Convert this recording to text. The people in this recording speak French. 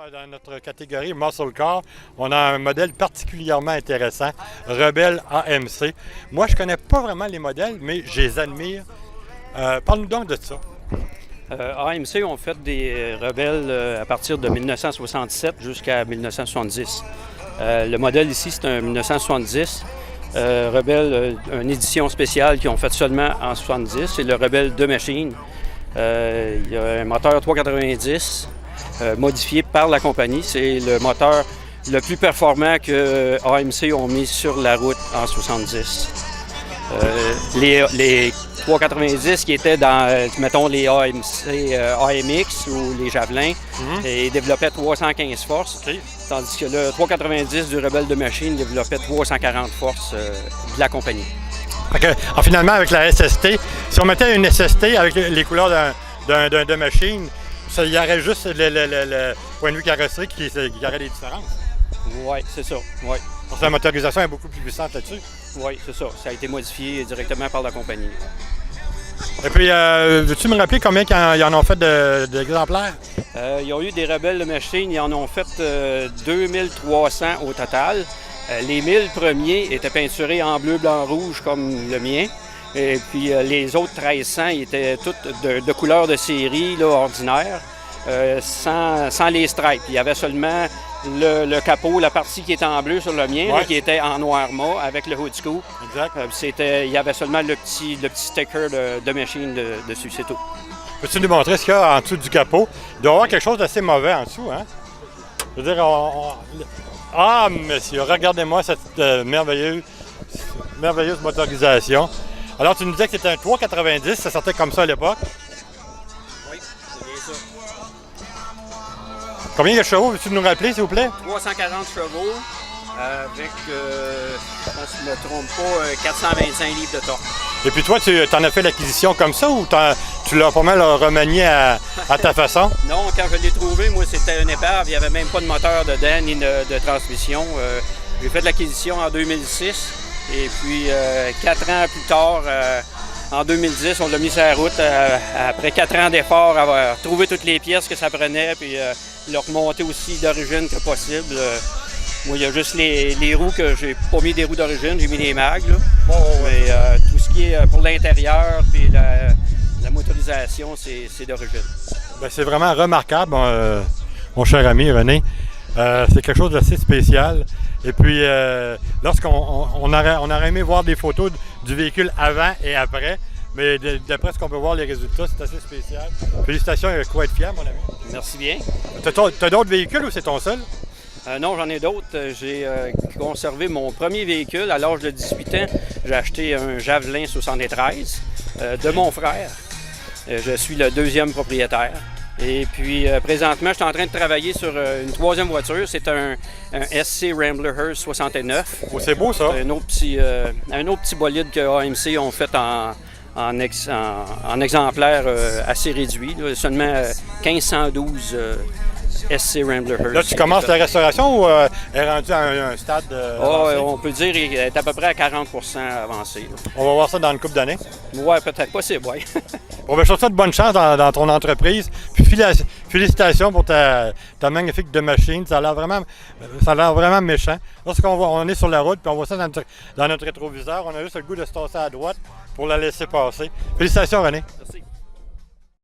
dans notre catégorie Muscle Car, on a un modèle particulièrement intéressant, Rebelle AMC. Moi, je connais pas vraiment les modèles, mais je les admire. Parle-nous donc de ça. AMC ont fait des Rebelles à partir de 1967 jusqu'à 1970. Le modèle ici, c'est un 1970. Rebelle, une édition spéciale qu'ils ont faite seulement en 70. C'est le Rebelle de Machine. Il y a un moteur 390 modifié par la compagnie. C'est le moteur le plus performant que AMC ont mis sur la route en 70. Les 390 qui étaient dans, mettons, les AMC, AMX ou les Javelin, ils développaient 315 forces, tandis que le 390 du Rebelle de Machine développait 340 forces de la compagnie. Finalement, avec la SST, si on mettait une SST avec les couleurs de machine, il y aurait juste le point de vue carrosserie qui aurait des différences. Oui, c'est ça. Ouais. Parce que la motorisation est beaucoup plus puissante là-dessus. Oui, c'est ça. Ça a été modifié directement par la compagnie. Et puis, veux-tu me rappeler combien ils en ont fait d'exemplaires? Ils ont eu des Rebelles de Machine, ils en ont fait 2300 au total. Les 1000 premiers étaient peinturés en bleu, blanc, rouge comme le mien. Et puis les autres 1300 étaient toutes de couleur de série là, ordinaire, sans les stripes. Il y avait seulement le capot, la partie qui était en bleu sur le mien, là, qui était en noir mat avec le hood scoop. Exact. Il y avait seulement le petit sticker de Machine dessus, c'est tout. Peux-tu nous montrer ce qu'il y a en dessous du capot? Il doit y avoir quelque chose d'assez mauvais en dessous, hein? Je veux dire, Ah, monsieur, regardez-moi cette merveilleuse motorisation. Alors, tu nous disais que c'était un 390, ça sortait comme ça à l'époque? Oui, c'est bien ça. Combien de chevaux, veux-tu nous rappeler, s'il vous plaît? 340 chevaux avec, je ne me trompe pas, 425 livres de torque. Et puis toi, tu en as fait l'acquisition comme ça ou tu l'as pas mal remanié à ta façon? Non, quand je l'ai trouvé, moi, c'était une épave. Il n'y avait même pas de moteur dedans ni de transmission. J'ai fait l'acquisition en 2006. Et puis, 4 ans plus tard, en 2010, on l'a mis sur la route après 4 ans d'efforts, avoir trouvé toutes les pièces que ça prenait, puis le remonter aussi d'origine que possible. Moi, il y a juste les roues que j'ai pas mis des roues d'origine, j'ai mis des mags. Là. Mais tout ce qui est pour l'intérieur, puis la motorisation, c'est d'origine. Bien, c'est vraiment remarquable, mon cher ami René. C'est quelque chose d'assez spécial. Et puis, lorsqu'on aurait aimé voir des photos du véhicule avant et après, mais d'après ce qu'on peut voir, les résultats, c'est assez spécial. Félicitations, il y a quoi être fier, mon ami. Merci bien. T'as d'autres véhicules ou c'est ton seul? Non, j'en ai d'autres. J'ai conservé mon premier véhicule. À l'âge de 18 ans, j'ai acheté un Javelin 73 de mon frère. Je suis le deuxième propriétaire. Et puis, présentement, je suis en train de travailler sur une troisième voiture. C'est un SC Rambler Hearst 69. Oh, c'est beau, ça! Un autre petit bolide que AMC ont fait en exemplaire assez réduit. Là, seulement 1512 SC Rambler Hearst. Là, tu commences la restauration ou est rendu à un stade avancé? On peut dire qu'il est à peu près à 40 avancé. Là. On va voir ça dans une couple d'années? Oui, peut-être possible, oui. Bon, ben, je te souhaite bonne chance dans ton entreprise. Puis félicitations pour ta magnifique de machine. Ça a l'air vraiment méchant. On est sur la route, puis on voit ça dans notre rétroviseur. On a juste le goût de se tasser à droite pour la laisser passer. Félicitations, René. Merci.